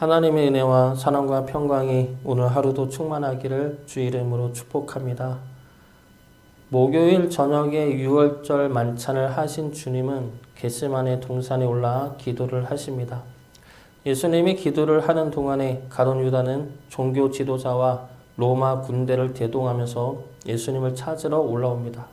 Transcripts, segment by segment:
하나님의 은혜와 사랑과 평강이 오늘 하루도 충만하기를 주 이름으로 축복합니다. 목요일 저녁에 유월절 만찬을 하신 주님은 겟세마네 동산에 올라 기도를 하십니다. 예수님이 기도를 하는 동안에 가룟 유다는 종교 지도자와 로마 군대를 대동하면서 예수님을 찾으러 올라옵니다.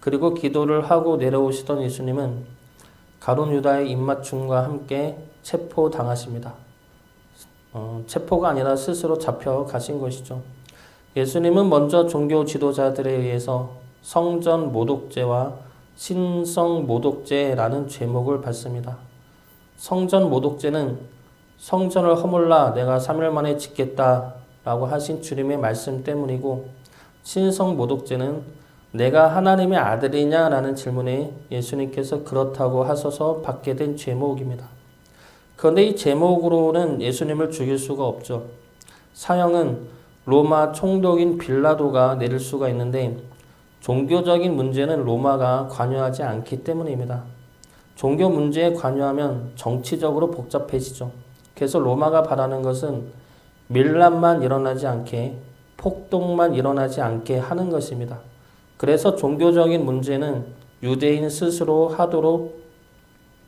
그리고 기도를 하고 내려오시던 예수님은 가룟 유다의 입맞춤과 함께 체포당하십니다. 체포가 아니라 스스로 잡혀가신 것이죠. 예수님은 먼저 종교 지도자들에 의해서 성전 모독죄와 신성 모독죄라는 죄목을 받습니다. 성전 모독죄는 성전을 허물라 내가 3일 만에 짓겠다라고 하신 주님의 말씀 때문이고, 신성 모독죄는 내가 하나님의 아들이냐라는 질문에 예수님께서 그렇다고 하셔서 받게 된 죄목입니다. 그런데 이 제목으로는 예수님을 죽일 수가 없죠. 사형은 로마 총독인 빌라도가 내릴 수가 있는데 종교적인 문제는 로마가 관여하지 않기 때문입니다. 종교 문제에 관여하면 정치적으로 복잡해지죠. 그래서 로마가 바라는 것은 밀란만 일어나지 않게, 폭동만 일어나지 않게 하는 것입니다. 그래서 종교적인 문제는 유대인 스스로 하도록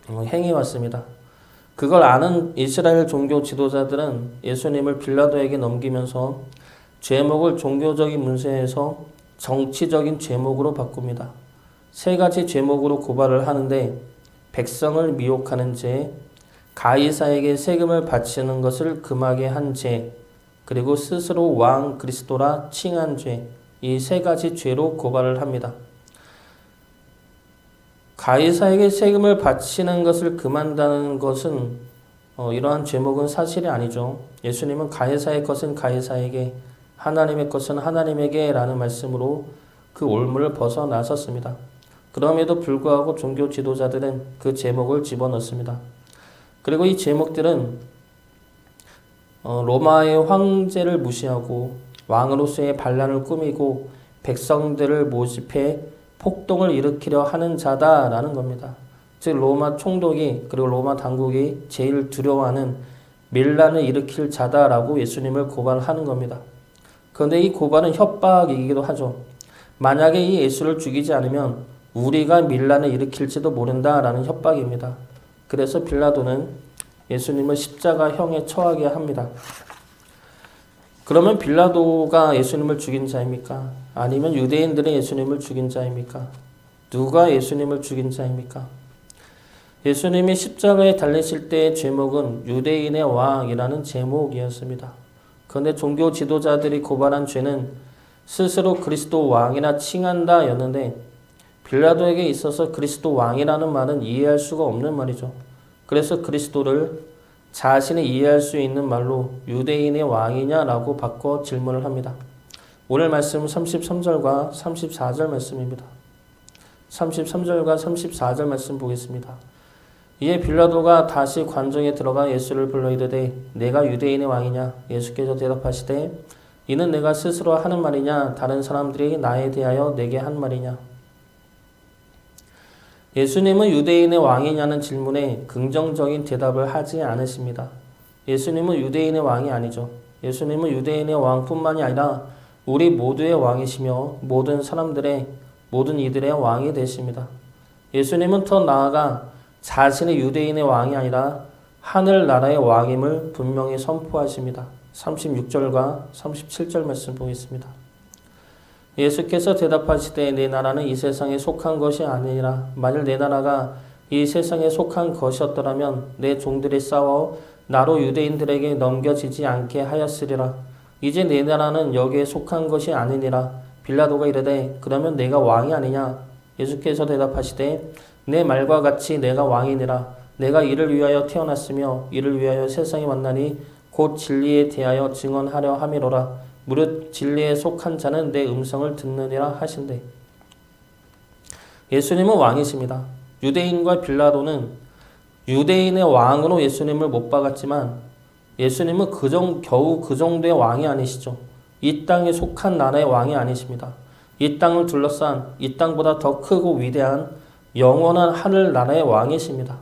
행해왔습니다. 그걸 아는 이스라엘 종교 지도자들은 예수님을 빌라도에게 넘기면서 죄목을 종교적인 문제에서 정치적인 죄목으로 바꿉니다. 세 가지 죄목으로 고발을 하는데, 백성을 미혹하는 죄, 가이사에게 세금을 바치는 것을 금하게 한 죄, 그리고 스스로 왕 그리스도라 칭한 죄, 이 세 가지 죄로 고발을 합니다. 가이사에게 세금을 바치는 것을 금한다는 것은 이러한 죄목은 사실이 아니죠. 예수님은 가이사의 것은 가이사에게, 하나님의 것은 하나님에게 라는 말씀으로 그 올무를 벗어나섰습니다. 그럼에도 불구하고 종교 지도자들은 그 제목을 집어넣습니다. 그리고 이 제목들은 로마의 황제를 무시하고 왕으로서의 반란을 꾸미고 백성들을 모집해 폭동을 일으키려 하는 자다라는 겁니다. 즉 로마 총독이, 그리고 로마 당국이 제일 두려워하는 밀란을 일으킬 자다라고 예수님을 고발하는 겁니다. 그런데 이 고발은 협박이기도 하죠. 만약에 이 예수를 죽이지 않으면 우리가 밀란을 일으킬지도 모른다라는 협박입니다. 그래서 빌라도는 예수님을 십자가형에 처하게 합니다. 그러면 빌라도가 예수님을 죽인 자입니까? 아니면 유대인들이 예수님을 죽인 자입니까? 누가 예수님을 죽인 자입니까? 예수님이 십자가에 달리실 때의 제목은 유대인의 왕이라는 제목이었습니다. 그런데 종교 지도자들이 고발한 죄는 스스로 그리스도 왕이나 칭한다 였는데, 빌라도에게 있어서 그리스도 왕이라는 말은 이해할 수가 없는 말이죠. 그래서 그리스도를 자신이 이해할 수 있는 말로 유대인의 왕이냐라고 바꿔 질문을 합니다. 오늘 말씀은 33절과 34절 말씀입니다. 33절과 34절 말씀 보겠습니다. 이에 빌라도가 다시 관정에 들어가 예수를 불러 이르되 내가 유대인의 왕이냐? 예수께서 대답하시되 이는 내가 스스로 하는 말이냐? 다른 사람들이 나에 대하여 내게 한 말이냐? 예수님은 유대인의 왕이냐는 질문에 긍정적인 대답을 하지 않으십니다. 예수님은 유대인의 왕이 아니죠. 예수님은 유대인의 왕뿐만이 아니라 우리 모두의 왕이시며 모든 사람들의, 모든 이들의 왕이 되십니다. 예수님은 더 나아가 자신의 유대인의 왕이 아니라 하늘나라의 왕임을 분명히 선포하십니다. 36절과 37절 말씀 보겠습니다. 예수께서 대답하시되 내 나라는 이 세상에 속한 것이 아니라 만일 내 나라가 이 세상에 속한 것이었더라면 내 종들이 싸워 나로 유대인들에게 넘겨지지 않게 하였으리라. 이제 내 나라는 여기에 속한 것이 아니니라. 빌라도가 이르되 그러면 내가 왕이 아니냐? 예수께서 대답하시되 내 말과 같이 내가 왕이니라. 내가 이를 위하여 태어났으며 이를 위하여 세상에 왔나니 곧 진리에 대하여 증언하려 함이로라. 무릇 진리에 속한 자는 내 음성을 듣느니라 하신대. 예수님은 왕이십니다. 유대인과 빌라도는 유대인의 왕으로 예수님을 못 박았지만 예수님은 겨우 그 정도의 왕이 아니시죠. 이 땅에 속한 나라의 왕이 아니십니다. 이 땅을 둘러싼 이 땅보다 더 크고 위대한 영원한 하늘나라의 왕이십니다.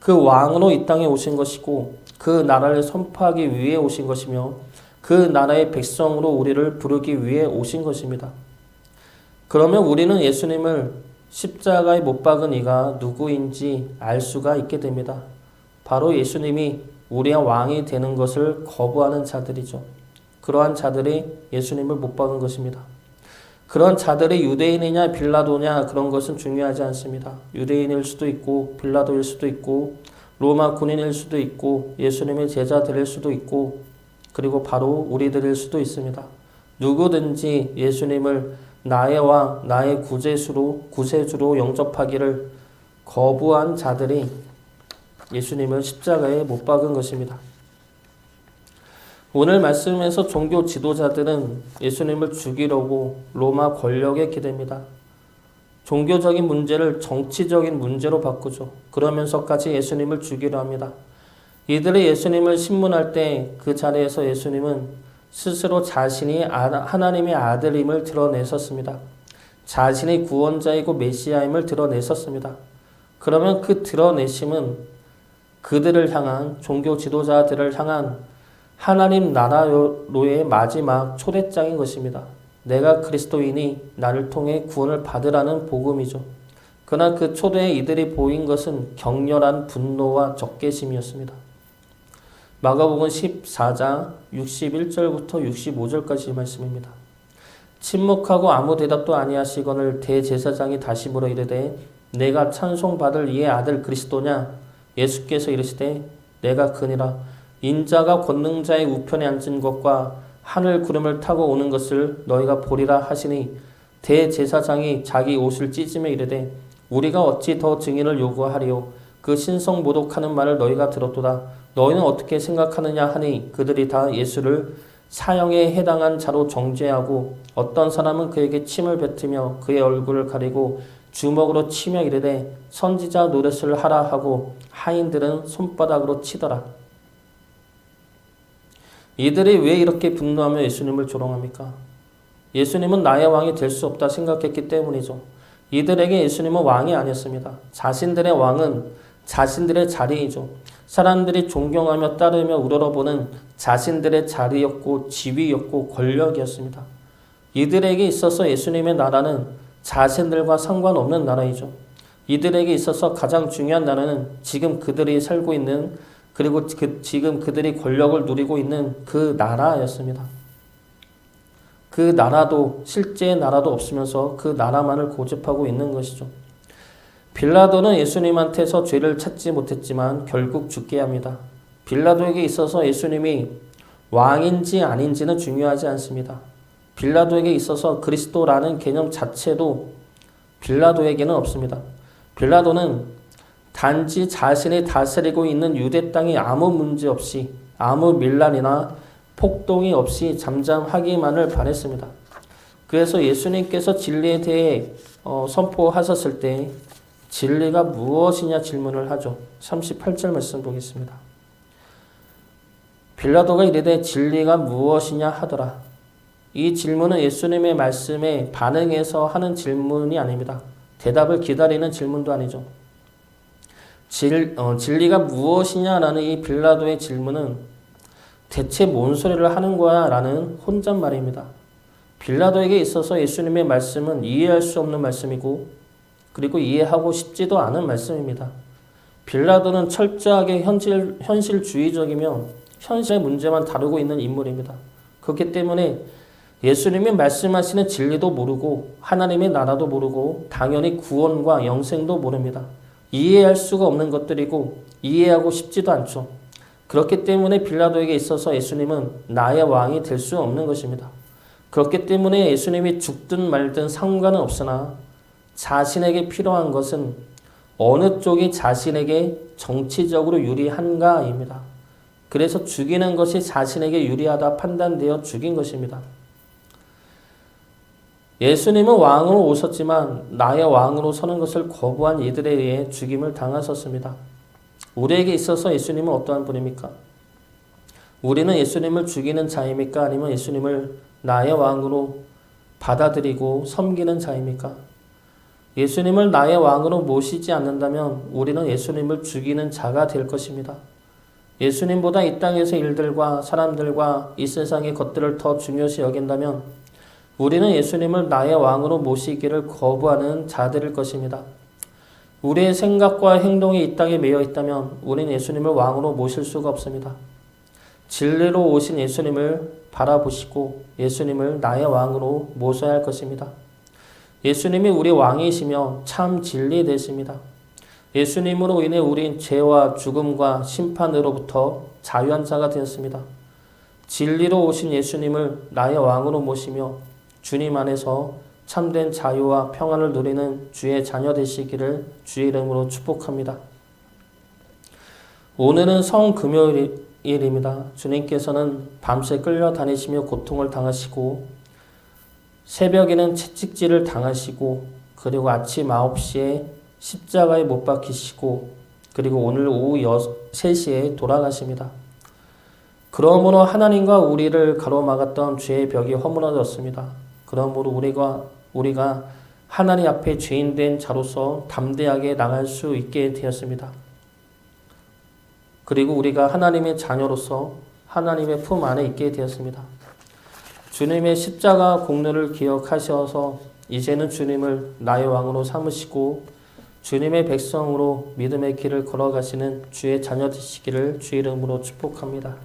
그 왕으로 이 땅에 오신 것이고 그 나라를 선포하기 위해 오신 것이며 그 나라의 백성으로 우리를 부르기 위해 오신 것입니다. 그러면 우리는 예수님을 십자가에 못 박은 이가 누구인지 알 수가 있게 됩니다. 바로 예수님이 우리의 왕이 되는 것을 거부하는 자들이죠. 그러한 자들이 예수님을 못 박은 것입니다. 그런 자들이 유대인이냐 빌라도냐 그런 것은 중요하지 않습니다. 유대인일 수도 있고 빌라도일 수도 있고 로마 군인일 수도 있고 예수님의 제자들일 수도 있고 그리고 바로 우리들일 수도 있습니다. 누구든지 예수님을 나의 왕, 나의 구세주로 영접하기를 거부한 자들이 예수님을 십자가에 못 박은 것입니다. 오늘 말씀에서 종교 지도자들은 예수님을 죽이려고 로마 권력에 기댑니다. 종교적인 문제를 정치적인 문제로 바꾸죠. 그러면서까지 예수님을 죽이려 합니다. 이들이 예수님을 신문할 때 그 자리에서 예수님은 스스로 자신이 하나님의 아들임을 드러내셨습니다. 자신이 구원자이고 메시아임을 드러내셨습니다. 그러면 그 드러내심은 그들을 향한 종교 지도자들을 향한 하나님 나라로의 마지막 초대장인 것입니다. 내가 그리스도이니 나를 통해 구원을 받으라는 복음이죠. 그러나 그 초대에 이들이 보인 것은 격렬한 분노와 적개심이었습니다. 마가복음 14장 61절부터 65절까지 말씀입니다. 침묵하고 아무 대답도 아니하시거늘 대제사장이 다시 물어 이르되 내가 찬송받을 이의 아들 그리스도냐? 예수께서 이르시되 내가 그니라. 인자가 권능자의 우편에 앉은 것과 하늘 구름을 타고 오는 것을 너희가 보리라 하시니 대제사장이 자기 옷을 찢으며 이르되 우리가 어찌 더 증인을 요구하리요? 그 신성 모독하는 말을 너희가 들었도다. 너희는 어떻게 생각하느냐 하니 그들이 다 예수를 사형에 해당한 자로 정죄하고 어떤 사람은 그에게 침을 뱉으며 그의 얼굴을 가리고 주먹으로 치며 이르되 선지자 노릇을 하라 하고 하인들은 손바닥으로 치더라. 이들이 왜 이렇게 분노하며 예수님을 조롱합니까? 예수님은 나의 왕이 될 수 없다 생각했기 때문이죠. 이들에게 예수님은 왕이 아니었습니다. 자신들의 왕은 자신들의 자리이죠. 사람들이 존경하며 따르며 우러러보는 자신들의 자리였고 지위였고 권력이었습니다. 이들에게 있어서 예수님의 나라는 자신들과 상관없는 나라이죠. 이들에게 있어서 가장 중요한 나라는 지금 그들이 살고 있는 그리고 지금 그들이 권력을 누리고 있는 그 나라였습니다. 그 나라도 실제의 나라도 없으면서 그 나라만을 고집하고 있는 것이죠. 빌라도는 예수님한테서 죄를 찾지 못했지만 결국 죽게 합니다. 빌라도에게 있어서 예수님이 왕인지 아닌지는 중요하지 않습니다. 빌라도에게 있어서 그리스도라는 개념 자체도 빌라도에게는 없습니다. 빌라도는 단지 자신이 다스리고 있는 유대 땅이 아무 문제 없이 아무 밀란이나 폭동이 없이 잠잠하기만을 바랬습니다. 그래서 예수님께서 진리에 대해 선포하셨을 때 진리가 무엇이냐 질문을 하죠. 38절 말씀 보겠습니다. 빌라도가 이르되 진리가 무엇이냐 하더라. 이 질문은 예수님의 말씀에 반응해서 하는 질문이 아닙니다. 대답을 기다리는 질문도 아니죠. 진리가 무엇이냐라는 이 빌라도의 질문은 대체 뭔 소리를 하는 거야? 라는 혼잣말입니다. 빌라도에게 있어서 예수님의 말씀은 이해할 수 없는 말씀이고 그리고 이해하고 싶지도 않은 말씀입니다. 빌라도는 철저하게 현실주의적이며 현실의 문제만 다루고 있는 인물입니다. 그렇기 때문에 예수님이 말씀하시는 진리도 모르고 하나님의 나라도 모르고 당연히 구원과 영생도 모릅니다. 이해할 수가 없는 것들이고 이해하고 싶지도 않죠. 그렇기 때문에 빌라도에게 있어서 예수님은 나의 왕이 될 수 없는 것입니다. 그렇기 때문에 예수님이 죽든 말든 상관은 없으나 자신에게 필요한 것은 어느 쪽이 자신에게 정치적으로 유리한가입니다. 그래서 죽이는 것이 자신에게 유리하다 판단되어 죽인 것입니다. 예수님은 왕으로 오셨지만 나의 왕으로 서는 것을 거부한 이들에 의해 죽임을 당하셨습니다. 우리에게 있어서 예수님은 어떠한 분입니까? 우리는 예수님을 죽이는 자입니까? 아니면 예수님을 나의 왕으로 받아들이고 섬기는 자입니까? 예수님을 나의 왕으로 모시지 않는다면 우리는 예수님을 죽이는 자가 될 것입니다. 예수님보다 이 땅에서 일들과 사람들과 이 세상의 것들을 더 중요시 여긴다면 우리는 예수님을 나의 왕으로 모시기를 거부하는 자들일 것입니다. 우리의 생각과 행동이 이 땅에 매여 있다면 우리는 예수님을 왕으로 모실 수가 없습니다. 진리로 오신 예수님을 바라보시고 예수님을 나의 왕으로 모셔야 할 것입니다. 예수님이 우리 왕이시며 참 진리 되십니다. 예수님으로 인해 우린 죄와 죽음과 심판으로부터 자유한 자가 되었습니다. 진리로 오신 예수님을 나의 왕으로 모시며 주님 안에서 참된 자유와 평안을 누리는 주의 자녀 되시기를 주의 이름으로 축복합니다. 오늘은 성금요일입니다. 주님께서는 밤새 끌려다니시며 고통을 당하시고 새벽에는 채찍질을 당하시고 그리고 아침 9시에 십자가에 못 박히시고 그리고 오늘 오후 3시에 돌아가십니다. 그러므로 하나님과 우리를 가로막았던 죄의 벽이 허물어졌습니다. 그러므로 우리가 하나님 앞에 죄인된 자로서 담대하게 나갈 수 있게 되었습니다. 그리고 우리가 하나님의 자녀로서 하나님의 품 안에 있게 되었습니다. 주님의 십자가 공로를 기억하셔서 이제는 주님을 나의 왕으로 삼으시고 주님의 백성으로 믿음의 길을 걸어가시는 주의 자녀 되시기를 주의 이름으로 축복합니다.